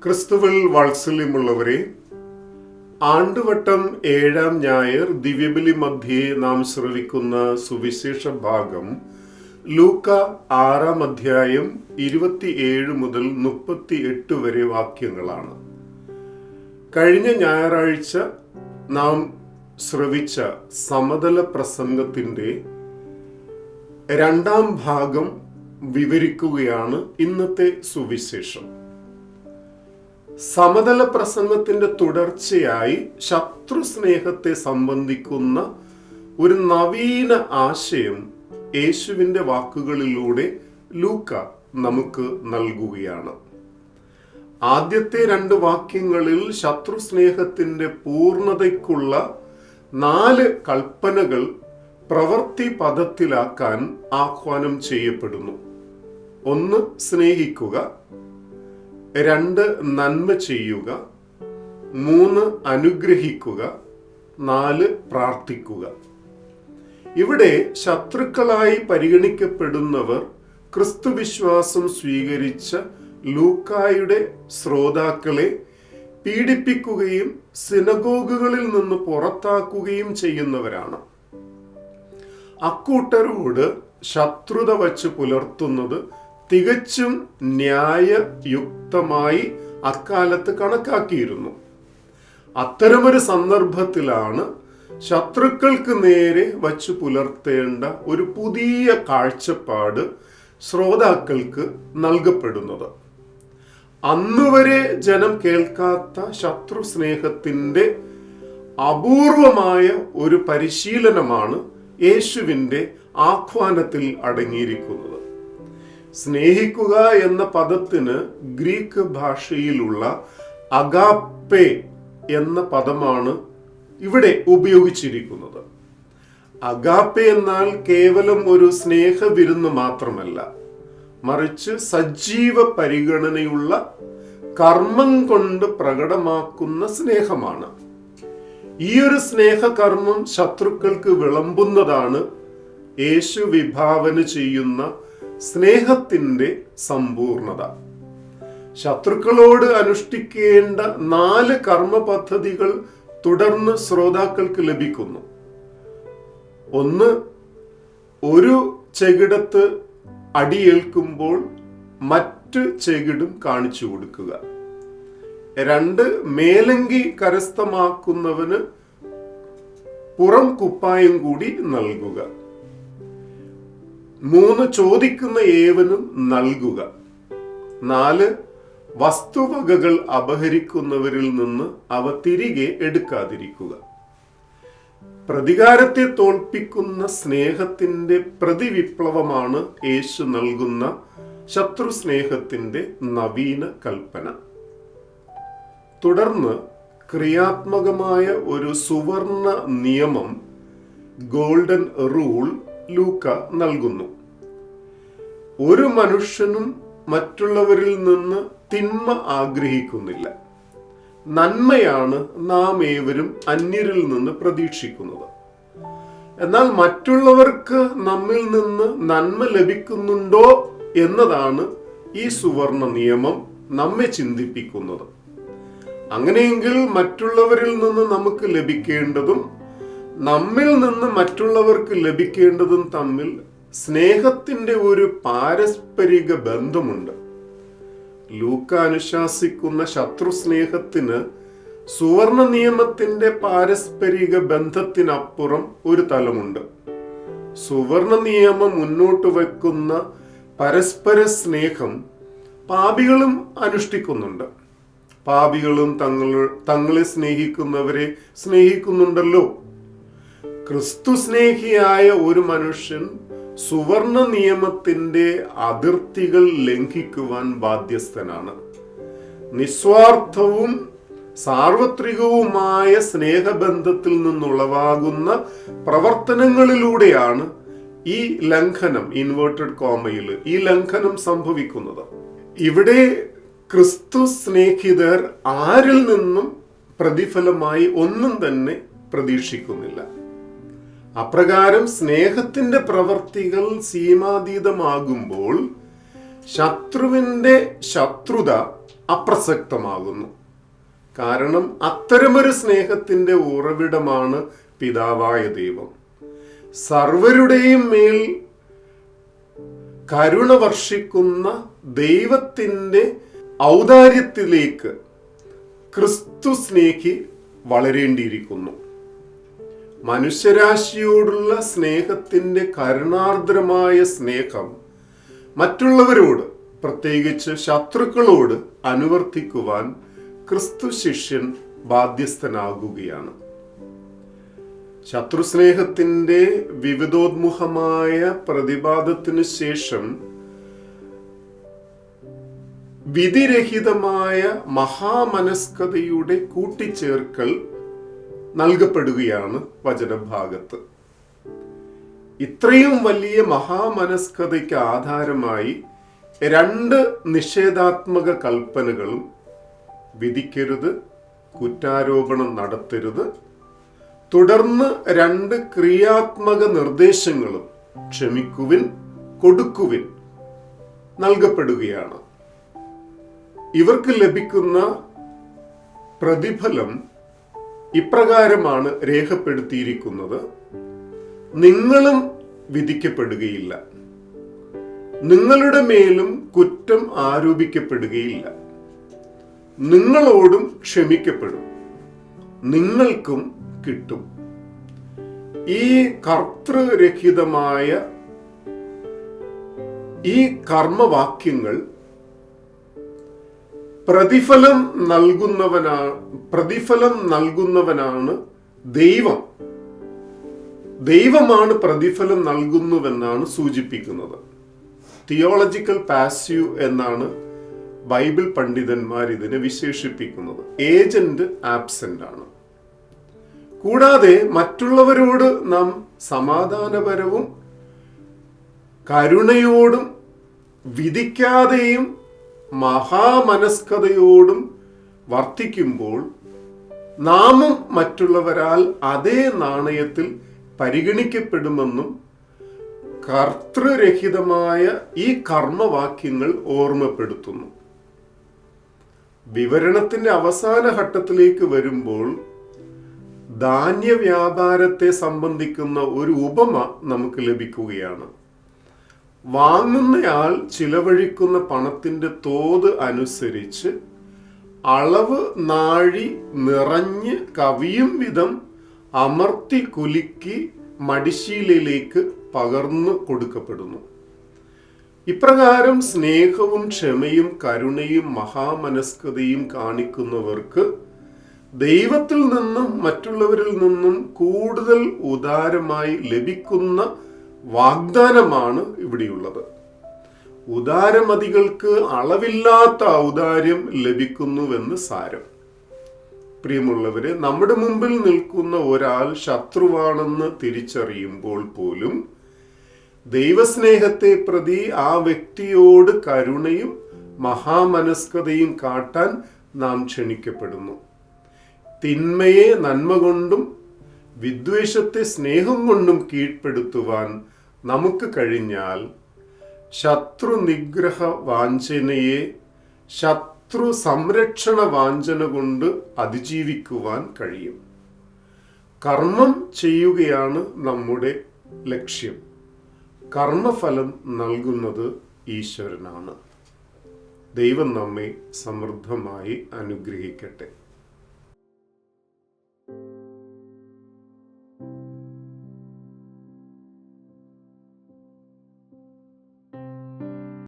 ക്രിസ്തുവിൽ വാത്സല്യമുള്ളവരെ, ആണ്ടുവട്ടം 7-ാം ഞായർ ദിവ്യബലി മധ്യേ നാം ശ്രവിക്കുന്ന സുവിശേഷ ഭാഗം ലൂക്ക 6-ാം അധ്യായം 27 മുതൽ 38 വരെ വാക്യങ്ങളാണ്. കഴിഞ്ഞ ഞായറാഴ്ച നാം ശ്രവിച്ച സമതല പ്രസംഗത്തിന്റെ 2-ാം ഭാഗം വിവരിക്കുകയാണ് ഇന്നത്തെ സുവിശേഷം. സമതല പ്രസംഗത്തിന്റെ തുടർച്ചയായി ശത്രു സ്നേഹത്തെ സംബന്ധിക്കുന്ന ഒരു നവീന ആശയം യേശുവിന്റെ വാക്കുകളിലൂടെ ലൂക്ക നമുക്ക് നൽകുകയാണ്. ആദ്യത്തെ 2 വാക്യങ്ങളിൽ ശത്രു സ്നേഹത്തിന്റെ പൂർണ്ണതയ്ക്കുള്ള 4 കൽപ്പനകൾ പ്രവൃത്തി പദത്തിലാക്കാൻ ആഹ്വാനം ചെയ്യപ്പെടുന്നു. 1. സ്നേഹിക്കുക. 2. നന്മ ചെയ്യുക. 3. അനുഗ്രഹിക്കുക. 4. പ്രാർത്ഥിക്കുക. ഇവിടെ ശത്രുക്കളായി പരിഗണിക്കപ്പെടുന്നവർ ക്രിസ്തുവിശ്വാസം സ്വീകരിച്ച ലൂക്കായുടെ ശ്രോതാക്കളെ പീഡിപ്പിക്കുകയും സിനഗോഗുകളിൽ നിന്ന് പുറത്താക്കുകയും ചെയ്യുന്നവരാണ്. അക്കൂട്ടരോട് ശത്രുത വച്ച് പുലർത്തുന്നത് തികച്ചും ന്യായയുക്തമായി അക്കാലത്ത് കണക്കാക്കിയിരുന്നു. അത്തരമൊരു സന്ദർഭത്തിലാണ് ശത്രുക്കൾക്ക് നേരെ വച്ചു പുലർത്തേണ്ട ഒരു പുതിയ കാഴ്ചപ്പാട് ശ്രോതാക്കൾക്ക് നൽകപ്പെടുന്നത്. അന്നുവരെ ജനം കേൾക്കാത്ത ശത്രു സ്നേഹത്തിന്റെ അപൂർവമായ ഒരു പരിശീലനമാണ് യേശുവിന്റെ ആഹ്വാനത്തിൽ അടങ്ങിയിരിക്കുന്നത്. സ്നേഹിക്കുക എന്ന പദത്തിന് ഗ്രീക്ക് ഭാഷയിലുള്ള അഗാപ്പെ എന്ന പദമാണ് ഇവിടെ ഉപയോഗിച്ചിരിക്കുന്നത്. അഗാപ്പെ എന്നാൽ കേവലം ഒരു സ്നേഹവിരുന്ന് മാത്രമല്ല, മറിച്ച് സജീവ പരിഗണനയുള്ള കർമ്മം കൊണ്ട് പ്രകടമാക്കുന്ന സ്നേഹമാണ്. ഈ ഒരു സ്നേഹകർമ്മം ശത്രുക്കൾക്ക് വിളമ്പുന്നതാണ് യേശു വിഭാവന ചെയ്യുന്ന സ്നേഹത്തിന്റെ സമ്പൂർണത. ശത്രുക്കളോട് അനുഷ്ഠിക്കേണ്ട 4 കർമ്മ പദ്ധതികൾ തുടർന്ന് ശ്രോതാക്കൾക്ക് ലഭിക്കുന്നു. 1. ഒരു ചെകിടത്ത് അടിയേൽക്കുമ്പോൾ മറ്റ് ചെകിടും കാണിച്ചു കൊടുക്കുക. 2. മേലങ്കി കരസ്ഥമാക്കുന്നവന് പുറം കുപ്പായം കൂടി നൽകുക. 3. ചോദിക്കുന്ന ഏവനും നൽകുക. 4. വസ്തുവകകൾ അപഹരിക്കുന്നവരിൽ നിന്ന് അവ തിരികെ എടുക്കാതിരിക്കുക. പ്രതികാരത്തെ തോൽപ്പിക്കുന്ന സ്നേഹത്തിന്റെ പ്രതിവിപ്ലവമാണ് യേശു നൽകുന്ന ശത്രു സ്നേഹത്തിന്റെ നവീന കൽപ്പന. തുടർന്ന് ക്രിയാത്മകമായ ഒരു സുവർണ നിയമം, ഗോൾഡൻ റൂൾ, ലൂക്ക നൽകുന്നു. ഒരു മനുഷ്യനും മറ്റുള്ളവരിൽ നിന്ന് തിന്മ ആഗ്രഹിക്കുന്നില്ല. നന്മയാണ് നാം ഏവരും അന്യരിൽ നിന്ന് പ്രതീക്ഷിക്കുന്നത്. എന്നാൽ മറ്റുള്ളവർക്ക് നമ്മിൽ നിന്ന് നന്മ ലഭിക്കുന്നുണ്ടോ എന്നതാണ് ഈ സുവർണ നിയമം നമ്മെ ചിന്തിപ്പിക്കുന്നത്. അങ്ങനെയെങ്കിൽ മറ്റുള്ളവരിൽ നിന്ന് നമുക്ക് ലഭിക്കേണ്ടതും നമ്മിൽ നിന്ന് മറ്റുള്ളവർക്ക് ലഭിക്കേണ്ടതും തമ്മിൽ സ്നേഹത്തിന്റെ ഒരു പാരസ്പരിക ബന്ധമുണ്ട്. ലൂക്ക അനുശാസിക്കുന്ന ശത്രു സ്നേഹത്തിന് സുവർണ നിയമത്തിന്റെ പാരസ്പരിക ബന്ധത്തിനപ്പുറം ഒരു തലമുണ്ട്. സുവർണ നിയമം മുന്നോട്ട് വെക്കുന്ന പരസ്പര സ്നേഹം പാപികളും അനുഷ്ഠിക്കുന്നുണ്ട്. പാപികളും തങ്ങളെ സ്നേഹിക്കുന്നവരെ സ്നേഹിക്കുന്നുണ്ടല്ലോ. ക്രിസ്തു സ്നേഹിയായ ഒരു മനുഷ്യൻ സുവർണ നിയമത്തിന്റെ അതിർത്തികൾ ലംഘിക്കുവാൻ ബാധ്യസ്ഥനാണ്. നിസ്വാർത്ഥവും സാർവത്രികവുമായ സ്നേഹബന്ധത്തിൽ നിന്നുളവാകുന്ന പ്രവർത്തനങ്ങളിലൂടെയാണ് ഈ ലംഘനം, ഇൻവേർട്ടഡ് കോമയിൽ, ഈ ലംഘനം സംഭവിക്കുന്നത്. ഇവിടെ ക്രിസ്തു സ്നേഹിതർ ആരിൽ നിന്നും പ്രതിഫലമായി ഒന്നും തന്നെ പ്രതീക്ഷിക്കുന്നില്ല. അപ്രകാരം സ്നേഹത്തിന്റെ പ്രവർത്തികൾ സീമാതീതമാകുമ്പോൾ ശത്രുവിന്റെ ശത്രുത അപ്രസക്തമാകുന്നു. കാരണം അത്തരമൊരു സ്നേഹത്തിന്റെ ഉറവിടമാണ് പിതാവായ ദൈവം. സർവരുടെയും മേൽ കരുണ വർഷിക്കുന്ന ദൈവത്തിൻ്റെ ഔദാര്യത്തിലേക്ക് ക്രിസ്തു സ്നേഹി വളരേണ്ടിയിരിക്കുന്നു. മനുഷ്യരാശിയോടുള്ള സ്നേഹത്തിൻ്റെ കരുണാർദ്രമായ സ്നേഹം മറ്റുള്ളവരോട്, പ്രത്യേകിച്ച് ശത്രുക്കളോട് അനുവർത്തിക്കുവാൻ ക്രിസ്തു ശിഷ്യൻ ബാധ്യസ്ഥനാകുകയാണ്. ശത്രുസ്നേഹത്തിൻ്റെ വിവിധോന്മുഖമായ പ്രതിപാദത്തിനു ശേഷം വിധിരഹിതമായ മഹാമനസ്കതയുടെ കൂട്ടിച്ചേർക്കൽ നൽകപ്പെടുകയാണ് വചനഭാഗത്ത്. ഇത്രയും വലിയ മഹാമനസ്കതയ്ക്ക് ആധാരമായി 2 നിഷേധാത്മക കൽപ്പനകളും, വിധിക്കരുത്, കുറ്റാരോപണം നടത്തരുത്, തുടർന്ന് 2 ക്രിയാത്മക നിർദ്ദേശങ്ങളും, ക്ഷമിക്കുവിൻ, കൊടുക്കുവിൻ, നൽകപ്പെടുകയാണ്. ഇവർക്ക് ലഭിക്കുന്ന പ്രതിഫലം ഇപ്രകാരമാണ് രേഖപ്പെടുത്തിയിരിക്കുന്നത്: നിങ്ങളും വിധിക്കപ്പെടുകയില്ല, നിങ്ങളുടെ മേലും കുറ്റം ആരോപിക്കപ്പെടുകയില്ല, നിങ്ങളോടും ക്ഷമിക്കപ്പെടും, നിങ്ങൾക്കും കിട്ടും. ഈ കർത്തൃരഹിതമായ ഈ കർമ്മവാക്യങ്ങൾ പ്രതിഫലം നൽകുന്നവനാണ് ദൈവം. ദൈവമാണ് പ്രതിഫലം നൽകുന്നുവെന്നാണ് സൂചിപ്പിക്കുന്നത്. തിയോളജിക്കൽ പാസീവ് എന്നാണ് ബൈബിൾ പണ്ഡിതന്മാർ ഇതിനെ വിശേഷിപ്പിക്കുന്നത്. ഏജന്റ് ആബ്സെന്റ് ആണ്. കൂടാതെ മറ്റുള്ളവരോട് നാം സമാധാനപരവും കരുണയോടും വിധിക്കാതെയും മഹാമനസ്കതയോടും വർത്തിക്കുമ്പോൾ നാമും മറ്റുള്ളവരാൽ അതേ നാണയത്തിൽ പരിഗണിക്കപ്പെടുമെന്നും കർത്തൃരഹിതമായ ഈ കർമ്മവാക്യങ്ങൾ ഓർമ്മപ്പെടുത്തുന്നു. വിവരണത്തിന്റെ അവസാന ഘട്ടത്തിലേക്ക് വരുമ്പോൾ ധാന്യ വ്യാപാരത്തെ സംബന്ധിക്കുന്ന ഒരു ഉപമ നമുക്ക് ലഭിക്കുകയാണ്. വാങ്ങുന്നയാൾ ചിലവഴിക്കുന്ന പണത്തിന്റെ തോത് അനുസരിച്ച് അളവ് നാഴി നിറഞ്ഞ് കവിയും വിധം അമർത്തി കുലുക്കി മടിശീലയിലേക്ക് പകർന്നു കൊടുക്കപ്പെടുന്നു. ഇപ്രകാരം സ്നേഹവും ക്ഷമയും കരുണയും മഹാമനസ്കതയും കാണിക്കുന്നവർക്ക് ദൈവത്തിൽ നിന്നും മറ്റുള്ളവരിൽ നിന്നും കൂടുതൽ ഉദാരമായി ലഭിക്കുന്ന വാഗ്ദാനമാണ് ഇവിടെയുള്ളത്. ഉദാരമതികൾക്ക് അളവില്ലാത്ത ഔദാര്യം ലഭിക്കുന്നുവെന്ന് സാരം. പ്രിയമുള്ളവരെ, നമ്മുടെ മുമ്പിൽ നിൽക്കുന്ന ഒരാൾ ശത്രുവാണെന്ന് തിരിച്ചറിയുമ്പോൾ പോലും ദൈവസ്നേഹത്തെ പ്രതി ആ വ്യക്തിയോട് കരുണയും മഹാമനസ്കതയും കാട്ടാൻ നാം ക്ഷണിക്കപ്പെടുന്നു. തിന്മയെ നന്മ കൊണ്ടും വിദ്വേഷത്തെ സ്നേഹം കൊണ്ടും കീഴ്പ്പെടുത്തുവാൻ നമുക്ക് കഴിഞ്ഞാൽ ശത്രു നിഗ്രഹ വാഞ്ചനയെ ശത്രു സംരക്ഷണ വാഞ്ചന കൊണ്ട് അതിജീവിക്കുവാൻ കഴിയും. കർമ്മം ചെയ്യുകയാണ് നമ്മുടെ ലക്ഷ്യം. കർമ്മഫലം നൽകുന്നത് ഈശ്വരനാണ്. ദൈവം നമ്മെ സമൃദ്ധമായി അനുഗ്രഹിക്കട്ടെ.